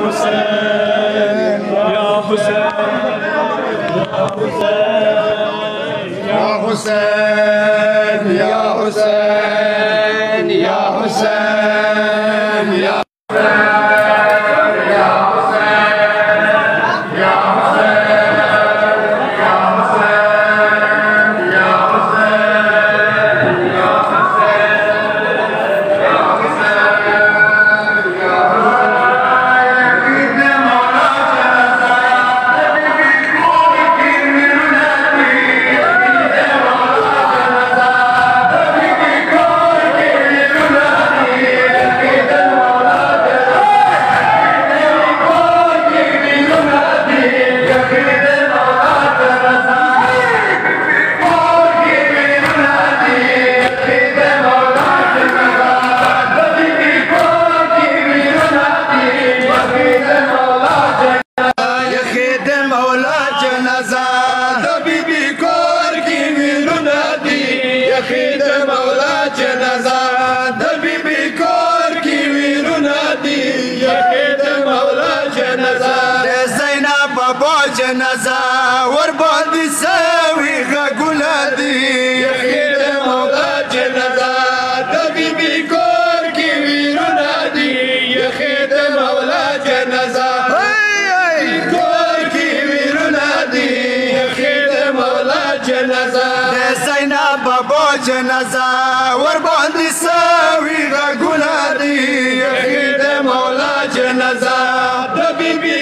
حسين يا حسين يا حسين يا حسين يا حسين يا جنازه ورباندې سوي غږونه دي یخې د مولا جنازه د بیبي کور کې ویرونه دي یخې د مولا جنازه کور کې ویرونه دي یخې د مولا جنازه د زینب بابا جنازه ورباندې سوي غږونه دي یخې د مولا جنازه د بیبي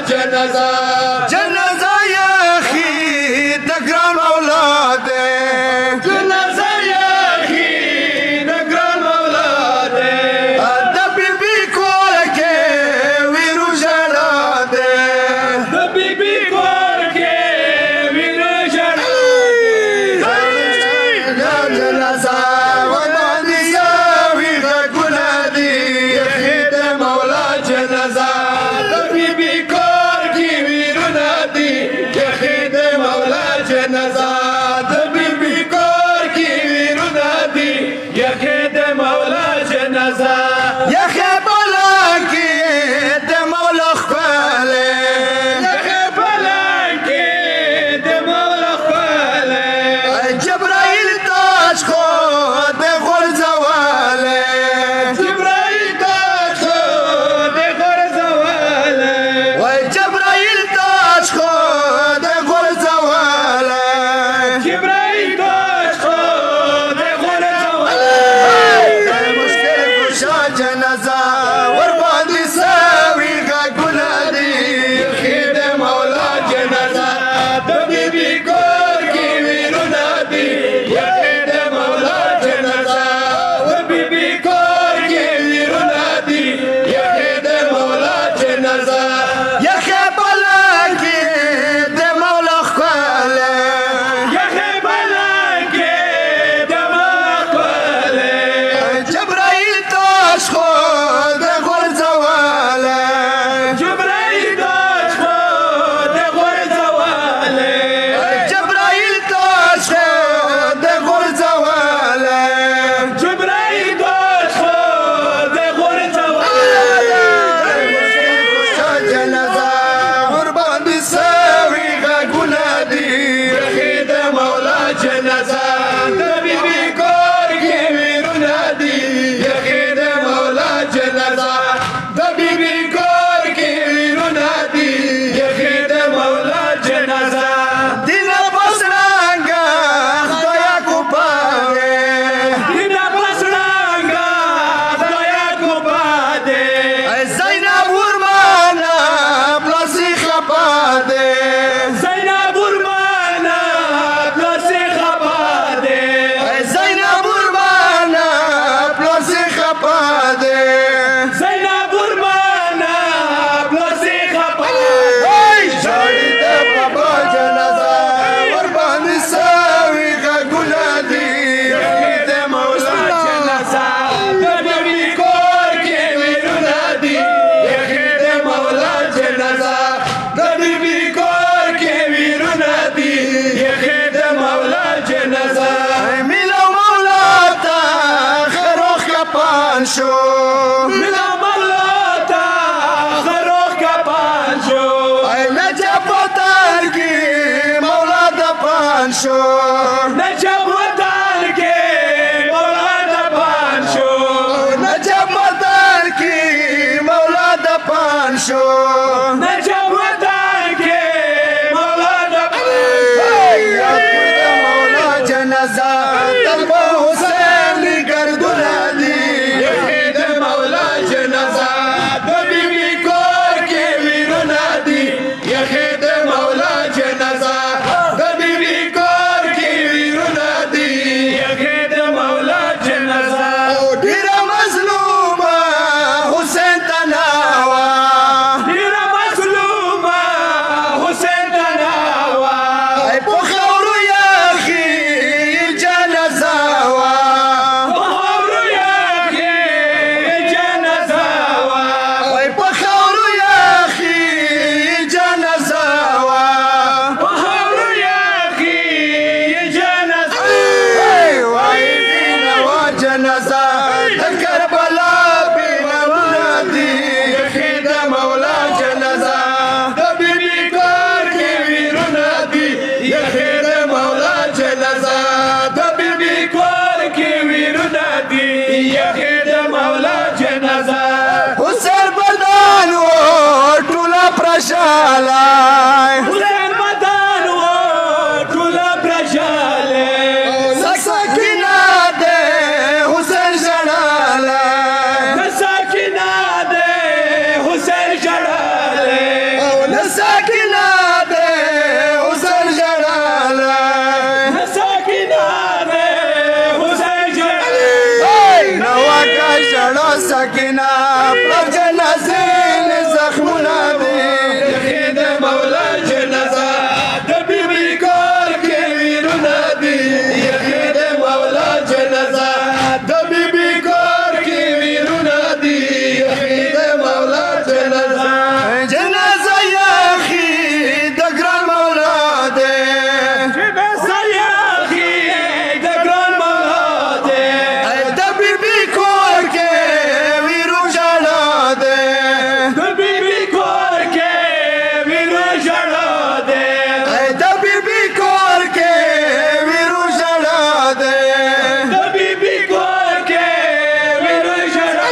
جنازه جنازه یخی د ګران اولاد جنازه یخی د ګران اولاد د بیبي کور کې ویرو ژړا ده د بیبي کور کې ویرو ژړا پان شو ملا مولا تا خروخ کا پان شو نجف وطن کی مولا دا پان شو نجف وطن کے مولا دا پان شو نجف وطن کی مولا دا پان شو نجف وطن کے مولا دا مولا جنازہ طلب حسین گردنا دی یخید مولا جنازہ دبی بی کور کے ویرونا دی یخید مولا جنازہ دبی بی کور کے ویرونا دی یخید مولا جنازہ ډیر مظلوم حسین تناوا دیر مظلوم حسین تناوا په خاورو یخی جنازه وا بخور یخی جنازہ په خاورو یخی جنازه وا بخور یخی جنازہ وای بینوا جنازه د کربلا بینوا دی یخید مولا جنازہ دبی بی کور کے ویرونا دی یخید مولا جنازہ دبی بی کور کے ویرونا دی یخید مولا جنازہ حسین بدن و ټوله پرشاله حسین مدان و ټوله پرشاله سکینه ده حسین ژړاله ساکینه ده حسین ژړاله سکینه ده حسین ژړاله ساکینه ده حسین ژړاله نوکه ژړا سکینه پر جنازې زخمونه دي یخید مولا جنازہ دبی بی کور کے ویرونا دی یخید مولا جنازہ دبی بی کور کے ویرونا دی یخید مولا جنازہ جنازه یخی د ګران مولا دی سیاخی دگران مولا دے د بیبي کور کې ویرو ژړا دی دبی بی کور کے ویرو ژړا دے د بیبي کور کې ویرو ژړا دی دبی بی کور کے ویرو ژړا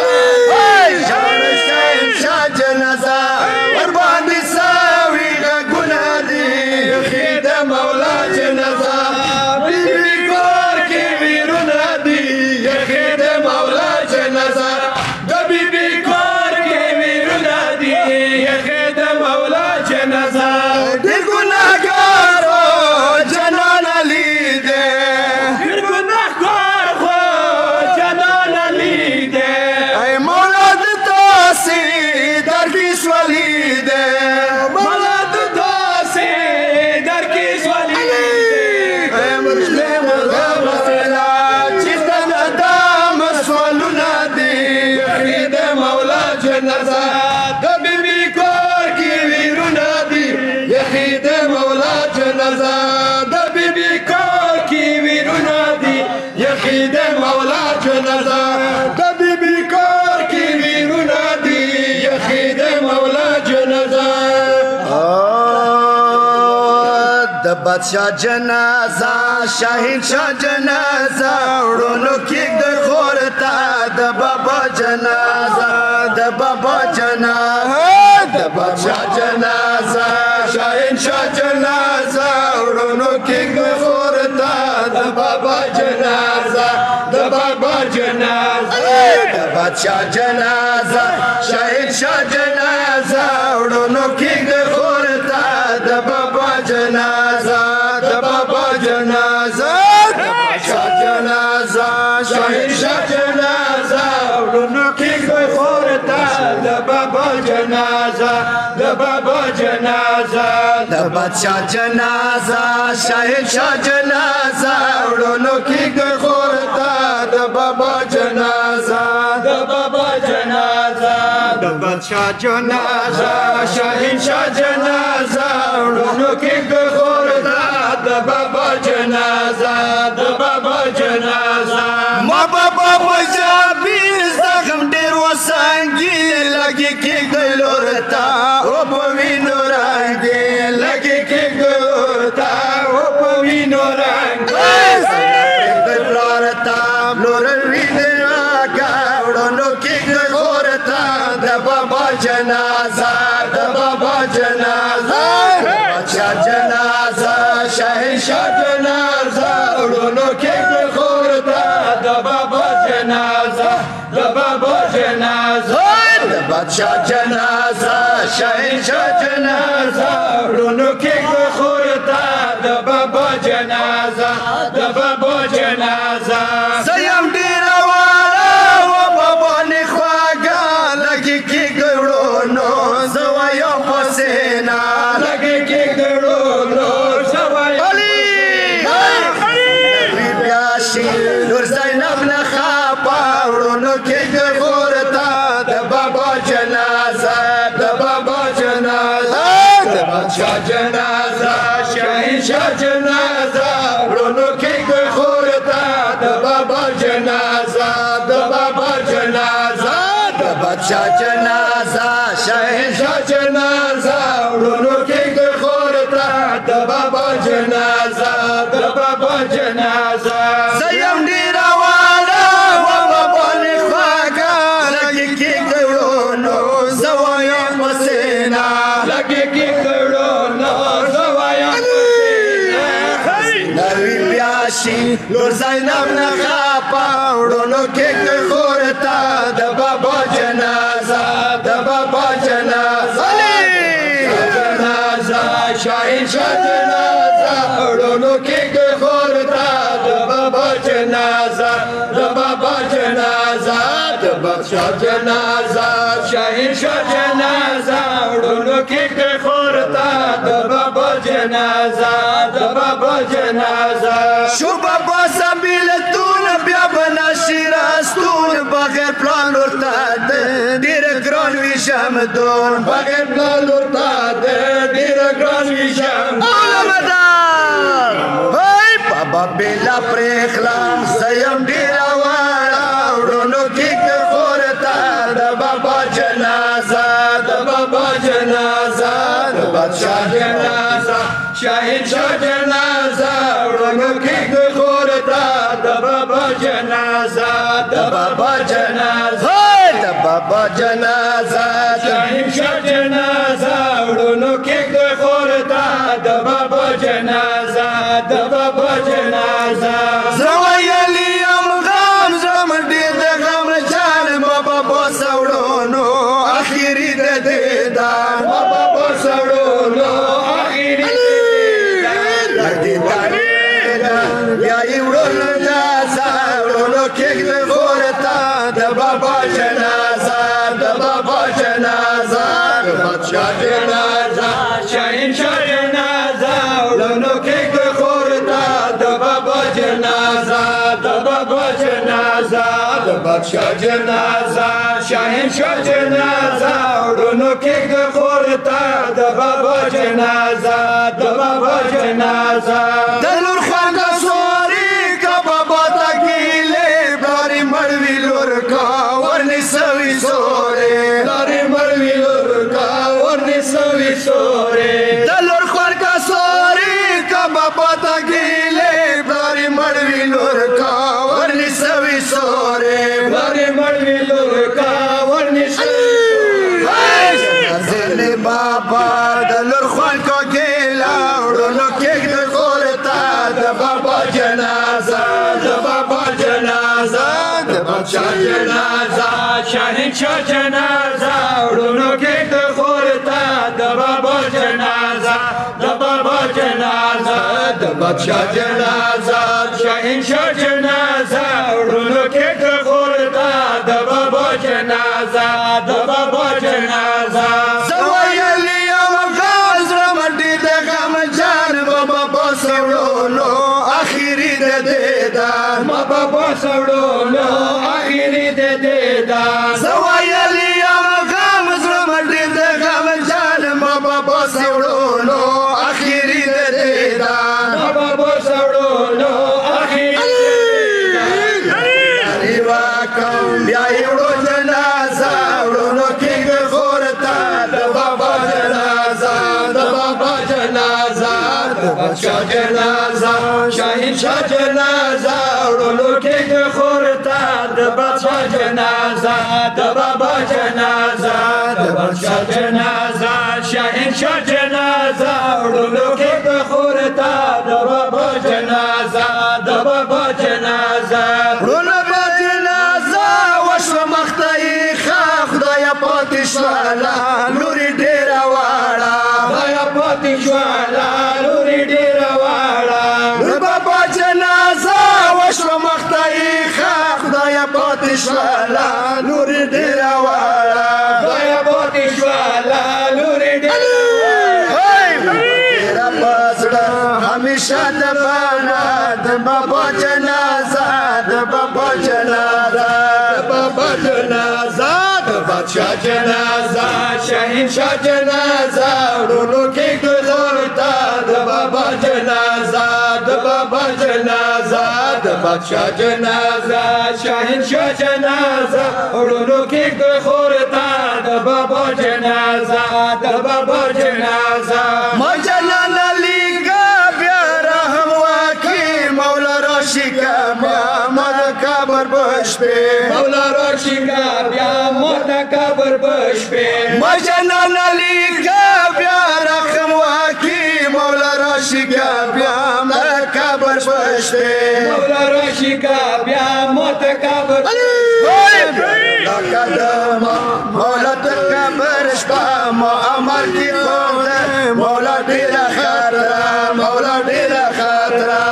شاه جنازه ور باندې ساوي غږونه دي یخید مولا جنازہ بیبی کور کے ویرونا دی یخید مولا جنازہ دبی بی کور کے ویرونا دی یخید مولا جنازہ ډېر ګناهګارو جنان علي دی پھر گناہگار خو جنان علی دے ای مولا د تاسې در کې سولي دی مولاد دا سے در کی سوالی دے مرشد مرغا چیستن دام سوالونه دي یخید مولا جنازہ دبی بی کور کی ویرونا دی یخید مولا جنازہ دبی بی کور کی ویرونا دی یخید مولا جنازہ دبی بی کور کی ویرونا دی یخید مولا جنازہ د بادشاہ جنازه شاهین شاه جنازه وړونو کې د خورتا د بابا جنازه د بابا جنازه د بادشاہ جنازه شاهین شاه جنازه وړونو کې د خورتا د بابا جنازه د بابا جنازه د بادشاہ جنازه شاهین شاه جنازه وړونو کې د خورتا د بابا جنازه د بابا جنازه د بادشاہ جنازه شاهین شاه جنازه وړونو کې د خورتا د بابا جنازه د بابا جنازه د بادشاہ جنازه شاهین شاه جنازه وړونو کې د خورتا د بابا جنازه د بابا جنازه د بادشاہ جنازه شاهین شاه جنازه وړونو کې د خورتا د بابا جنازه د بابا جنازه ما بابا مجابیر جنازه د بابا جنازه بادشاہ جنازه شهنشاه جنازه ورونو کې د خور ته د بابا جنازه د بابا جنازه د بادشاہ جنازه شهنشاه جنازه ورونو کې د خور ته د بابا جنازه د بابا جنازه زیم ډیر والا و بابا نخواګه لګي کې ګړونو زوایا پسینا لګي کې ګړونو زوایا بیاشي نور زینب نه خاپا ورونو کې ګور تا د بابا جنازه د بابا جنازه د بادشاہ جنازه شهنشاه جنازه ورونو کې خور ته د بابا جنازه د بابا جنازه د بادشاہ جنازه شهنشاه جنازه ورونو کې خور ته د بابا جنازه د بابا جنازه زیم ډیر والا و بابا نخواګه لګي کې ګړونو زوایا پسینا لګي کې ګړونو زوایا نوی بیاشي نور زینب نه خاپا ورونو کې خور تا د بابا جنازه د بابا جنازه جنازه شهنشاه جنازه ورونو کې خور تا د بابا جنازه د بابا جنازه د بادشاہ جنازه شهنشاه جنازه ورونو کې خور تا د بابا جنازه د بابا جنازه شو بابا سبیلتون بیا بنشی راستون بغیر پلان ورتا دیر گران وی شمدون بغیر پلان ورتا دیر گران وی شمدون علمدار وی بابا بیلا پریخلام سیم دیر والا ورونو کی خورتا د بابا جنازه د بابا جنازه د بادشاہ جنازه شهنشاه جنازه ورونو کې خورتا د بابا جنازه د بابا جنازه د بابا جنازه شهنشاه جنازه ورونو کې خورتا د بابا جنازه د بابا جنازه زویلی ام غم زم دې د غم جان بابا بوسوړونو اخیری د دیدار بابا بوسوړونو اخیری یا یوړو جازا ورونو کې ورتا د بابا جنازه د بابا جنازه د بادشاہ جنازه شهنشاه جنازه ورونو کې خورتا د بابا جنازه د بابا جنازه د بادشاہ جنازه شهنشاه جنازه ورونو کې خورتا د بابا جنازه د بابا جنازه د لور خواږه سوري کا بابا تکیلې بلاري مړوي لور کا ورني سوي سوري لاري مړوي لور کا ورني سوي سوري د لور خواږه سوري کا بابا تکیلې بلاري مړوي لور کا ورني سوي سوري لاري مړوي لور کا ورني سوي زل بابا د لور خواږه ګیلا ورونو کې د خورتا د بابا جنازه د بابا جنازه د بادشاہ جنازه شهنشاه جنازه ورونو کې خورتا د بابا جنازه د بابا جنازه د بادشاہ جنازه شهنشاه جنازه ورونو کې خورتا د بابا جنازه د بابا جنازه زویلی ام غاز رمټی د غم جان بابا بوسوړونو اخیری د دیدار بابا بوسوړونو اخیری د دیدار زویلی ام غاز رمټی د غم جان بابا بوسوړونو اخیری د دیدار بابا بوسوړونو اخیری ریوا کوم بیا یوړو جنازه ورونو کې خورتا د بابا جنازه د بابا جنازه د بادشاہ جنازه شهنشاه جنازه ورونو کې خورتا د د بابا جنازه د بابا جنازه د بادشاه جنازه شهنشاه جنازه وړلو کې د خورتا د بابا جنازه د بابا جنازه وړلو به جنازه وشوه مخته یې ښه خدایه پاتې شوله لورې ډېره واړه خدایه پاتې شوله لورې ډېره واړه د بابا جنازه وشوه مخته یې ښه خدایه پاتې شوله لورې ډېره واړه خدایه پاتې شوله لورې ډېره همیشه د بانا د بابا جنازه د بابا جنازه د بابا جنازه د بادشاه جنازه شهنشاه جنازه وړلو کې ګلور تا د بابا جنازه د بابا جنازه د بادشاه جنازه شهنشاه جنازه وړلو کې ګلور تا د بابا جنازه د بابا جنازه مجنن کابر بشپی مولا راشیگا بیا مد کابر بشپی مجنن علی کا بیا رقم واکی مولا راشیگا بیا مد کابر بشپی مولا راشیگا بیا مد کابر لقدم مولا تکبر شپا معمر کی خود مولا دیر خطرہ مولا دیر خطرہ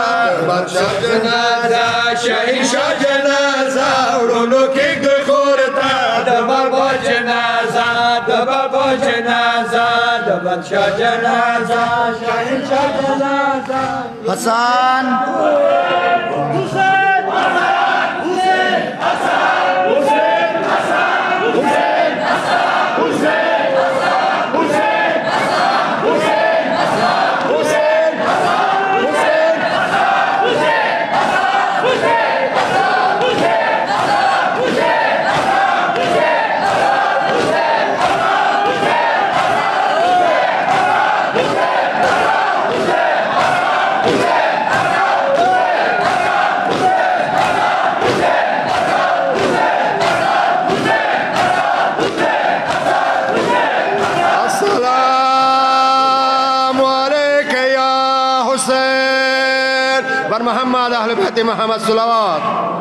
بادشاہ جنازہ شهنشاه جنازه وړلو کې ګورتا د بابا جنازه د بابا جنازه د بادشاہ جنازه شهنشاه جنازه حسن حسین حسین حسن حسین حسن حسین حسین حسین حسین حسین محمد اهل بیت محمد صلوات